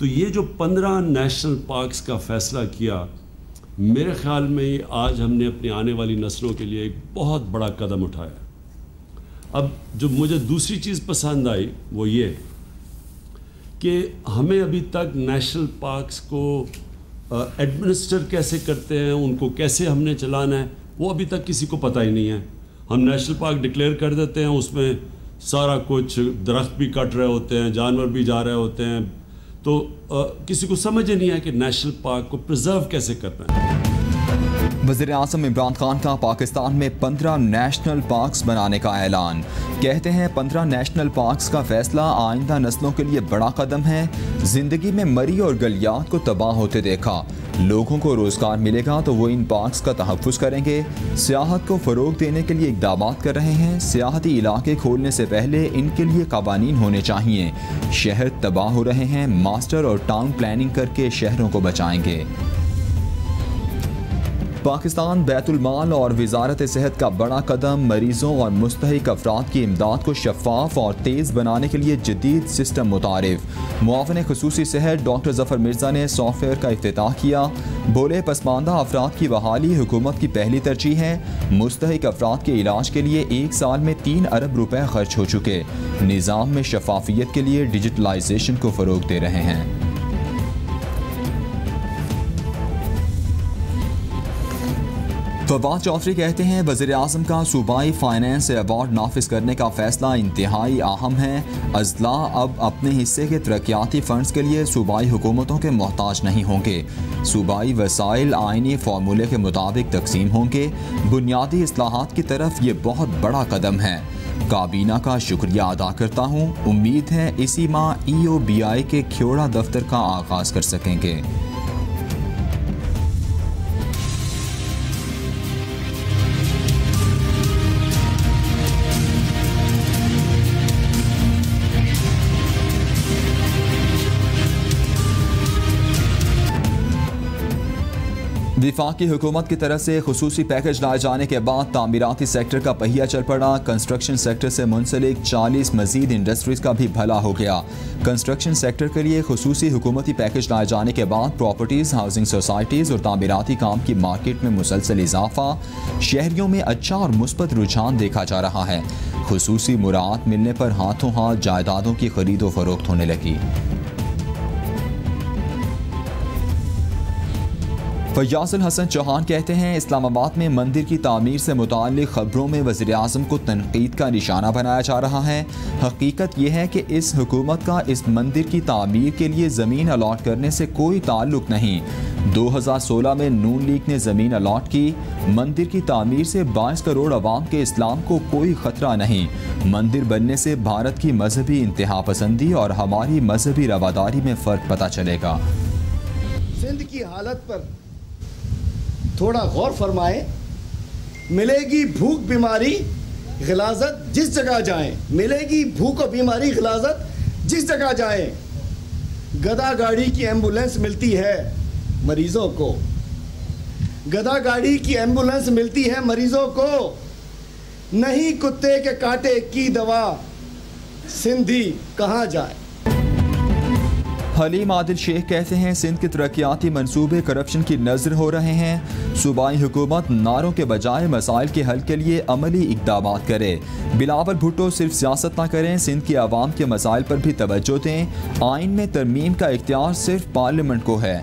तो ये जो 15 नेशनल पार्क्स का फ़ैसला किया, मेरे ख्याल में आज हमने अपनी आने वाली नस्लों के लिए एक बहुत बड़ा कदम उठाया। अब जो मुझे दूसरी चीज़ पसंद आई वो ये कि हमें अभी तक नेशनल पार्क्स को एडमिनिस्टर कैसे करते हैं, उनको कैसे हमने चलाना है, वो अभी तक किसी को पता ही नहीं है। हम नेशनल पार्क डिक्लेयर कर देते हैं, उसमें सारा कुछ दरख्त भी कट रहे होते हैं, जानवर भी जा रहे होते हैं, तो किसी को समझ ही नहीं है कि नेशनल पार्क को प्रिजर्व कैसे करना है। वज़ीर-ए-आज़म इमरान खान का पाकिस्तान में 15 नेशनल पार्क्स बनाने का ऐलान। कहते हैं 15 नेशनल पार्क्स का फैसला आइंदा नस्लों के लिए बड़ा कदम है। जिंदगी में मरी और गलियात को तबाह होते देखा, लोगों को रोजगार मिलेगा तो वो इन पार्क्स का तहफ़्फ़ुज़ करेंगे। सियाहत को फ़रोग देने के लिए इक़दाम कर रहे हैं। सियाहती इलाके खोलने से पहले इनके लिए क़वानीन होने चाहिए। शहर तबाह हो रहे हैं, मास्टर और टाउन प्लानिंग करके शहरों को बचाएंगे। पाकिस्तान बैतुल माल और वजारत सेहत का बड़ा कदम। मरीजों और मुस्तहिक अफराद की इमदाद को शफाफ और तेज़ बनाने के लिए जदीद सिस्टम मुतारिफ। मुआविन खुसूसी सेहत डॉक्टर जफर मिर्ज़ा ने सॉफ्टवेयर का इफ्तिताह किया। बोले पसमानदा अफराद की बहाली हुकूमत की पहली तरजीह है। मुस्तहिक अफराद के इलाज के लिए 1 साल में 3 अरब रुपए खर्च हो चुके। निज़ाम में शफाफियत के लिए डिजिटलाइजेशन को फ़रोग दे रहे हैं। फवाद चौधरी कहते हैं वज़ीर-ए-आज़म का सूबाई फाइनेंस अवार्ड नाफिज करने का फैसला इंतहाई अहम है। अजला अब अपने हिस्से के तरक्याती फंड्स के लिए सूबाई हुकूमतों के मोहताज नहीं होंगे। सूबाई वसाइल आइनी फार्मूले के मुताबिक तकसीम होंगे। बुनियादी इस्लाहात की तरफ ये बहुत बड़ा कदम है। काबीना का शुक्रिया अदा करता हूँ। उम्मीद है इसी माह EOBI के ख्योड़ा दफ्तर का आगाज़ कर सकेंगे। वफाकी हुकूमत की तरफ से खुसूसी पैकेज लाए जाने के बाद तामीराती सेक्टर का पहिया चल पड़ा। कंस्ट्रक्शन सेक्टर से मुंसलिक 40 मजीद इंडस्ट्रीज़ का भी भला हो गया। कंस्ट्रक्शन सेक्टर के लिए खुसूसी हुकूमती पैकेज लाए जाने के बाद प्रॉपर्टीज़, हाउसिंग सोसाइटीज़ और तामीराती काम की मार्केट में मुसलसल इजाफा। शहरियों में अच्छा और मुस्बत रुझान देखा जा रहा है। खुसूसी मुराद मिलने पर हाथों हाथ जायदादों की खरीदो फरोख्त होने लगी। फयाजुल हसन चौहान कहते हैं इस्लामाबाद में मंदिर की तामीर से मुताल्लिक खबरों में वज़ीर-ए-आज़म को तनकीद का निशाना बनाया जा रहा है। हकीकत यह है कि इस हुकूमत का इस मंदिर की तामीर के लिए ज़मीन अलॉट करने से कोई ताल्लुक नहीं। 2016 में नून लीग ने ज़मीन अलॉट की। मंदिर की तामीर से 22 करोड़ अवाम के इस्लाम को कोई ख़तरा नहीं। मंदिर बनने से भारत की मजहबी इंतहा पसंदी और हमारी मजहबी रवादारी में फ़र्क पता चलेगा। सिंध की हालत पर थोड़ा गौर फरमाएं। मिलेगी भूख बीमारी गिलाजत जिस जगह जाएं, मिलेगी भूख और बीमारी गिलाजत जिस जगह जाएं। गदा गाड़ी की एम्बुलेंस मिलती है मरीजों को, गदा गाड़ी की एम्बुलेंस मिलती है मरीजों को। नहीं कुत्ते के कांटे की दवा, सिंधी कहाँ जाए। हलीम आदिल शेख कहते हैं सिंध के तरक्याती मंसूबे करप्शन की नज़र हो रहे हैं। सूबाई हुकूमत नारों के बजाय मसाइल के हल के लिए अमली इक़दाम करे। बिलावल भुट्टो सिर्फ सियासत ना करें, सिंध के आवाम के मसाइल पर भी तवज्जो दें। आइन में तरमीम का इख्तियार सिर्फ पार्लियामेंट को है।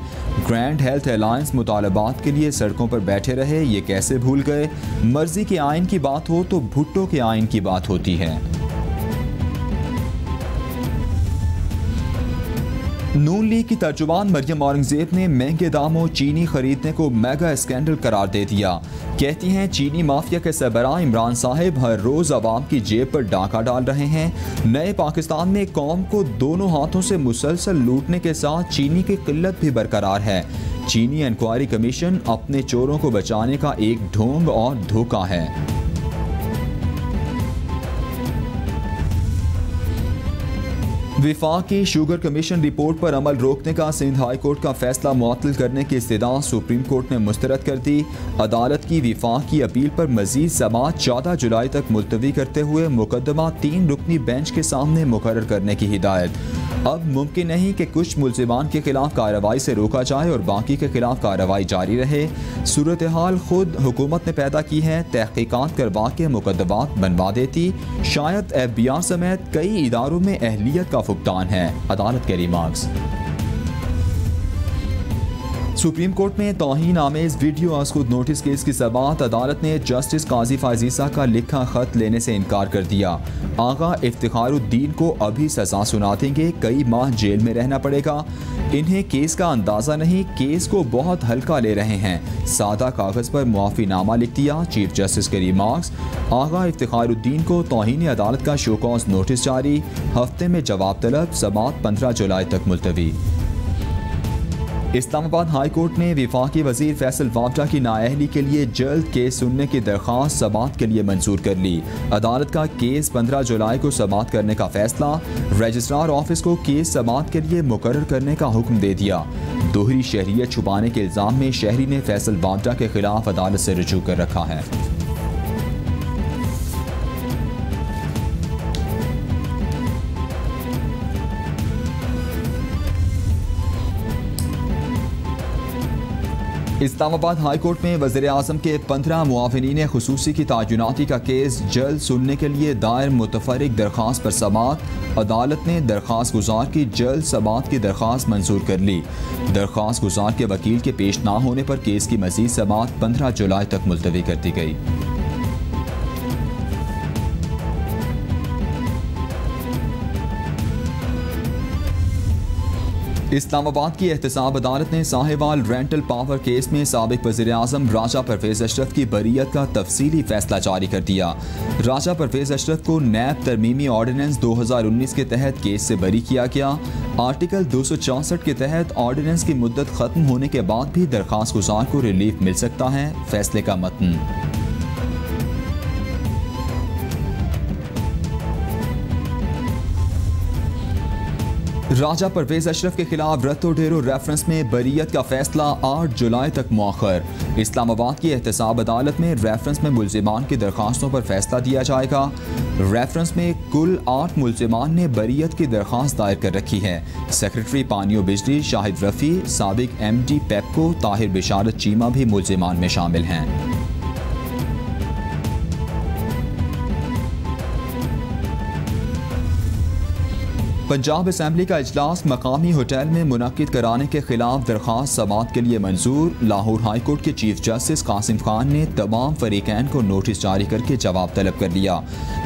ग्रैंड हेल्थ अलायंस मुतालबात के लिए सड़कों पर बैठे रहे, ये कैसे भूल गए। मर्जी के आइन की बात हो तो भुट्टो के आइन की बात होती है। नून लीग की तर्जुमान मरियम औरंगजेब ने महंगे दामों चीनी खरीदने को मेगा स्कैंडल करार दे दिया। कहती हैं चीनी माफिया के सरबराह इमरान साहिब हर रोज़ आवाम की जेब पर डाका डाल रहे हैं। नए पाकिस्तान में कौम को दोनों हाथों से मुसलसल लूटने के साथ चीनी की किल्लत भी बरकरार है। चीनी इंक्वायरी कमीशन अपने चोरों को बचाने का एक ढोंग और धोखा है। विफाकी शुगर कमीशन रिपोर्ट पर अमल रोकने का सिंध हाई कोर्ट का फैसला मुअत्तल करने की इस्तदा सुप्रीम कोर्ट ने मुस्तरद कर दी। अदालत की विफाक की अपील पर मजीद समाअत 14 जुलाई तक मुलतवी करते हुए मुकदमा 3 रुकनी बेंच के सामने मुकर्रर करने की हिदायत। अब मुमकिन नहीं कि कुछ मुल्ज़िमान के खिलाफ कार्रवाई से रोका जाए और बाकी के खिलाफ कार्रवाई जारी रहे। सूरत हाल खुद हुकूमत ने पैदा की है, तहकीकात करवा के मुकदमात बनवा देती। शायद FBI समेत कई इदारों में अहलियत का फुकदान है। अदालत के रिमार्क्स। सुप्रीम कोर्ट में तौहीन आमेज वीडियो आस्कुद नोटिस केस की समाअत अदालत ने जस्टिस काजी फाजीसा का लिखा खत लेने से इनकार कर दिया। आगा इफ्तिखारुद्दीन को अभी सजा सुना देंगे, कई माह जेल में रहना पड़ेगा। इन्हें केस का अंदाजा नहीं, केस को बहुत हल्का ले रहे हैं। सादा कागज पर मुआफीनामा लिख दिया। चीफ जस्टिस के रिमार्क्स। आगा इफ्तिखारुद्दीन को तौहीन अदालत का शो कॉज नोटिस जारी, हफ्ते में जवाब तलब। समाअत 15 जुलाई तक मुलतवी। इस्लामाबाद हाई कोर्ट ने विफाकी वजीर फैसल वावडा की नाअहली के लिए जल्द केस सुनने की दरख्वास्त समाअत के लिए मंजूर कर ली। अदालत का केस 15 जुलाई को समाअत करने का फैसला। रजिस्ट्रार ऑफिस को केस समाअत के लिए मुकर्रर करने का हुक्म दे दिया। दोहरी शहरियत छुपाने के इल्ज़ाम में शहरी ने फैसल वावडा के खिलाफ अदालत से रुजू कर रखा है। इस्लामाबाद हाई कोर्ट में वज़ीर आज़म के 15 मुआविनीन खुसूसी की तायुनाती का केस जल्द सुनने के लिए दायर मुतफर्रिक दरख्वास्त पर समाअत। अदालत ने दरख्वास्त गुजार की जल्द समाअत की दरख्वास्त मंजूर कर ली। दरख्वास्त गुजार के वकील के पेश ना होने पर केस की मज़ीद समाअत 15 जुलाई तक मुलतवी कर दी गई। इस्लामाबाद की एहतसाब अदालत ने साहिवाल रेंटल पावर केस में साबिक वज़ीर आज़म राजा परवेज़ अशरफ की बरीयत का तफसीली फैसला जारी कर दिया। राजा परवेज़ अशरफ को नैब तरमीमी ऑर्डिनेंस 2019 के तहत केस से बरी किया गया। आर्टिकल 264 के तहत ऑर्डिनेंस की मुद्दत ख़त्म होने के बाद भी दरख्वास्त गुजार को रिलीफ मिल सकता है। फैसले का मतन। राजा परवेज़ अशरफ के खिलाफ रत्तो डेरो रेफरेंस में बरीयत का फैसला 8 जुलाई तक मुअख्खर। इस्लामाबाद की एहतसाब अदालत में रेफरेंस में मुल्ज़िमान की दरख्वास्तों पर फैसला दिया जाएगा। रेफरेंस में कुल 8 मुल्ज़िमान ने बरीयत की दरख्वास्त दायर कर रखी है। सेक्रेटरी पानियो बिजली शाहिद रफ़ी, साबिक MD पेप्को ताहिर बिशारत चीमा भी मुल्ज़िमान में शामिल हैं। पंजाब असम्बली का इजलास मकामी होटल में मुनक्किद कराने के खिलाफ दरख्वास्त समाअत के लिए मंजूर। लाहौर हाई कोर्ट के चीफ जस्टिस कासिम खान ने तमाम फरीकैन को नोटिस जारी करके जवाब तलब कर लिया।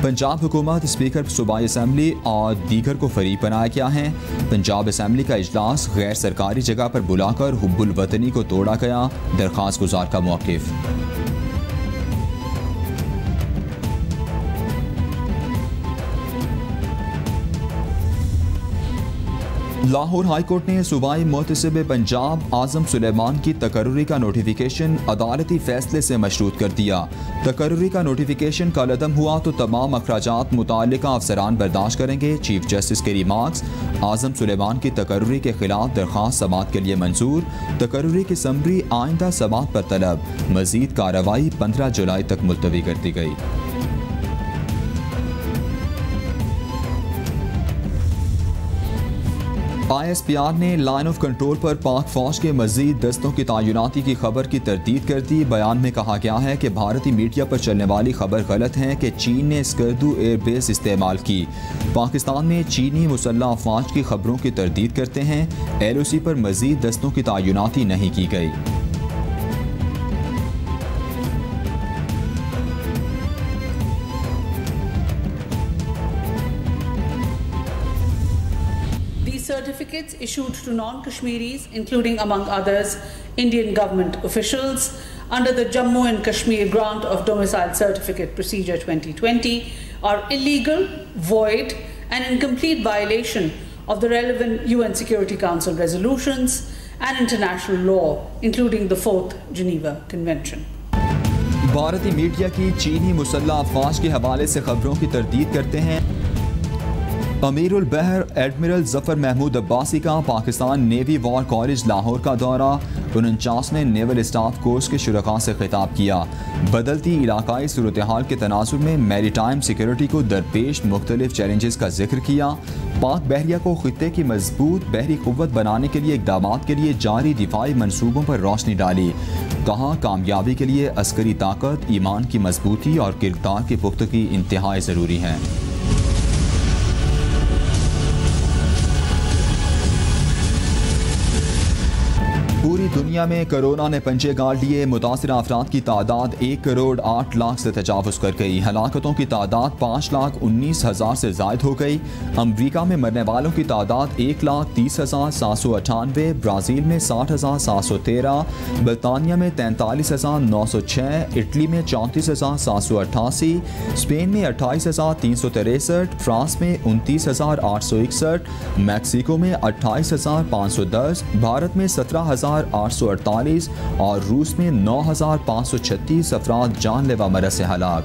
पंजाब हुकूमत, स्पीकर सूबाई असम्बली और दीगर को फरीक बनाया गया है। पंजाब असम्बली का इजलास गैर सरकारी जगह पर बुलाकर हुब्बुल वतनी को तोड़ा गया। दरख्वास्त गुजार का मौक़िफ़। लाहौर हाई कोर्ट ने सूबाई मुहतसिब पंजाब आज़म सुलेमान की तकर्रुरी का नोटिफिकेशन अदालती फैसले से मशरूत कर दिया। तकर्रुरी का नोटिफिकेशन कलअदम हुआ तो तमाम अखराजात मुताल्लिका अफसरान बर्दाश्त करेंगे। चीफ जस्टिस के रिमार्क्स। आज़म सुलेमान की तकर्रुरी के खिलाफ दरख्वास्त समाअत के लिए मंजूर। तकर्रुरी की समरी आइंदा समाअत पर तलब। मज़ीद कार्रवाई 15 जुलाई तक मुलतवी कर दी गई। ISPR ने लाइन ऑफ कंट्रोल पर पाक फौज के मजीद दस्तों की तायुनाती की खबर की तरदीद कर दी। बयान में कहा गया है कि भारतीय मीडिया पर चलने वाली खबर गलत है कि चीन ने स्कर्दू एयरबेस इस्तेमाल की। पाकिस्तान में चीनी मुसल्लह अफवाज की खबरों की तरदीद करते हैं। LOC पर मजीद दस्तों की तायुनाती नहीं की गई। Certificates issued to non-Kashmiris, including among others Indian government officials, under the Jammu and Kashmir Grant of Domicile Certificate Procedure 2020 are illegal, void and in complete violation of the relevant UN Security Council resolutions and international law, including the 4th Geneva Convention. भारतीय media की चीनी मुसल्लह अफवाज के हवाले से खबरों की तरदीद करते हैं। अमीरुल बहर एडमिरल जफर महमूद अब्बासी का Pakistan navy war college Lahore का दौरा। 49वें नेवल स्टाफ कोर्स के शुरका से खिताब किया। बदलती इलाकाई सूरत हाल के तनाजुर में मैरीटाइम सिक्योरिटी को दरपेश मुख्तलिफ चैलेंजेस का जिक्र किया। पाक बहरिया को खित्ते की मजबूत बहरी कुव्वत बनाने के लिए इक़दामात के लिए जारी दिफाई मनसूबों पर रोशनी डाली। कहा, कामयाबी के लिए अस्करी ताकत, ईमान की मजबूती और किरदार की पुख्तगी इंतहाई ज़रूरी है। पूरी दुनिया में कोरोना ने पंजे गाड़ लिए। मुतासिर अफराद की तादाद 1 करोड़ 8 लाख से तजावुज़ कर गई। हलाकतों की तादाद 5,19,000 से ज़ायद हो गई। अमरीका में मरने वालों की तादाद 1,30,798, ब्राज़ील में 60,713, बरतानिया में 43,906, इटली में 34,788, स्पेन में 28,363, फ्रांस में 29,861, मैक्सिको में 28,510, भारत में 17,848 और रूस में 9,536 अफराद जानलेवा मरज से हलाक।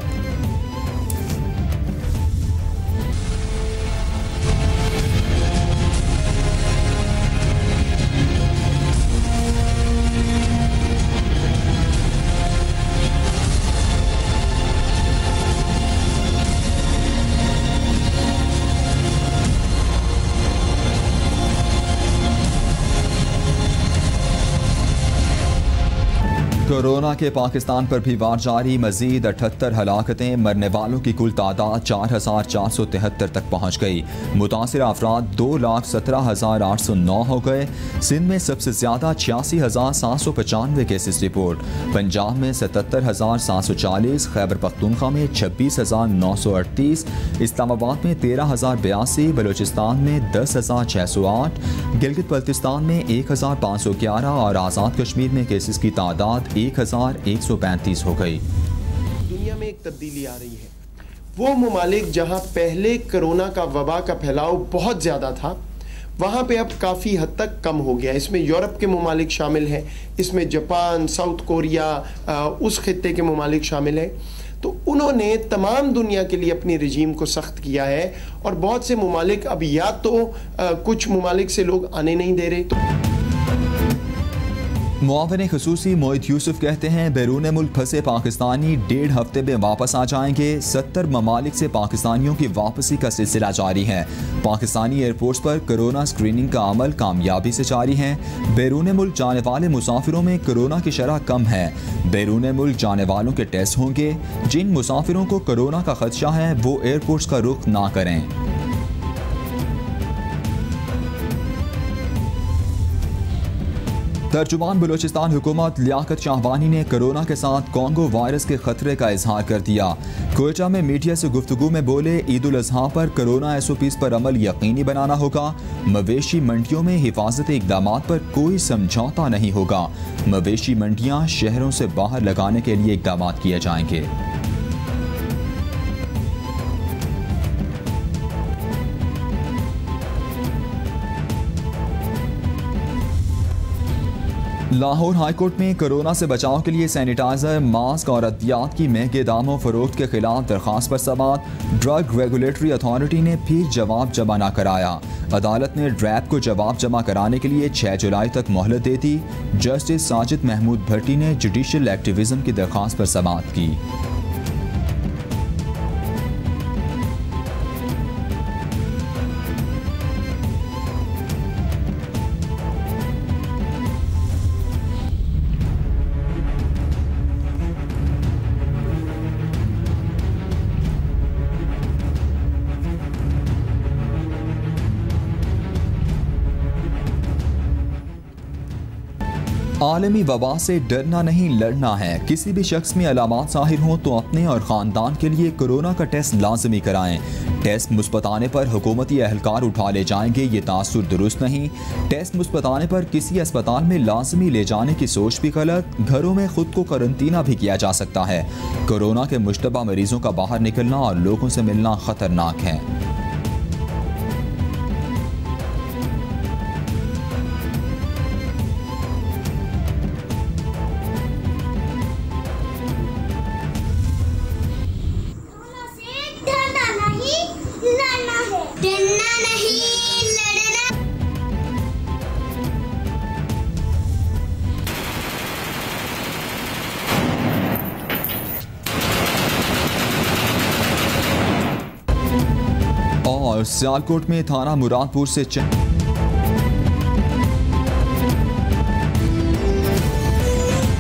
कोरोना के पाकिस्तान पर भी वार जारी। मजीद 78 हलाकतें, मरने वालों की कुल तादाद 4,473 तक पहुँच गई। मुतासिर अफराद 2,17,809 हो गए। सिंध में सबसे ज़्यादा 86,795 केसेस रिपोर्ट, पंजाब में 77,740, खैबर पख्तूनख्वा में 26,938, इस्लामाबाद में 13,082, बलूचिस्तान में 10,608, गिलगित बल्तिस्तान में 1,511 और आज़ाद कश्मीर में केसेस की तादाद 1,135 हो गई। दुनिया में एक तब्दीली आ रही है। वो ममालिक जहां पहले कोरोना का वबा का फैलाव बहुत ज़्यादा था, वहाँ पे अब काफ़ी हद तक कम हो गया। इसमें यूरोप के ममालिक शामिल हैं, इसमें जापान, साउथ कोरिया, उस खित्ते के ममालिक शामिल हैं। तो उन्होंने तमाम दुनिया के लिए अपनी रजीम को सख्त किया है और बहुत से ममालिक अब या तो कुछ ममालिक से लोग आने नहीं दे रहे। मुआविन ख़ुसूसी मोहित यूसुफ कहते हैं, बैरून मुल्क फंसे पाकिस्तानी 1.5 हफ्ते में वापस आ जाएंगे। 70 ममालिक से पाकिस्तानियों की वापसी का सिलसिला जारी है। पाकिस्तानी एयरपोर्ट्स पर कोरोना स्क्रीनिंग का अमल कामयाबी से जारी है। बैरून मुल्क जाने वाले मुसाफिरों में कोरोना की शरह कम है। बैरून मुल्क जाने वालों के टेस्ट होंगे। जिन मुसाफिरों को कोरोना का खदशा है वो एयरपोर्ट्स का रुख ना करें। तर्जुमान बलूचिस्तान हुकूमत लियाकत शाहवानी ने कोरोना के साथ कॉन्गो वायरस के खतरे का इजहार कर दिया। कोयटा में मीडिया से गुफ्तगू में बोले, ईद उल अज़हा पर कोरोना SOPs पर अमल यकीनी बनाना होगा। मवेशी मंडियों में हिफाजती इक़दामात पर कोई समझौता नहीं होगा। मवेशी मंडियाँ शहरों से बाहर लगाने के लिए इक़दामात किए जाएंगे। लाहौर हाईकोर्ट में कोरोना से बचाव के लिए सैनिटाइजर, मास्क और अद्वियात की महंगे दामों फरोख्त के खिलाफ दरख्वास्त पर समाअत। ड्रग रेगुलेटरी अथॉरिटी ने फिर जवाब जमा न कराया। अदालत ने ड्रैप को जवाब जमा कराने के लिए 6 जुलाई तक मोहलत दे दी। जस्टिस साजिद महमूद भट्टी ने जुडिशल एक्टिविज्म की दरख्वास्त पर समाअत की। आलमी वबा से डरना नहीं, लड़ना है। किसी भी शख्स में अलामात ज़ाहिर हों तो अपने और ख़ानदान के लिए कोरोना का टेस्ट लाजमी कराएं। टेस्ट मुस्बत आने पर हुकूमती एहलकार उठा ले जाएंगे, ये तासुर दुरुस्त नहीं। टेस्ट मुस्बत आने पर किसी अस्पताल में लाजमी ले जाने की सोच भी गलत। घरों में खुद को करंतना भी किया जा सकता है। कोरोना के मुश्तबा मरीजों का बाहर निकलना और लोगों से मिलना ख़तरनाक है। डरना और सियालकोट में थाना मुरादपुर से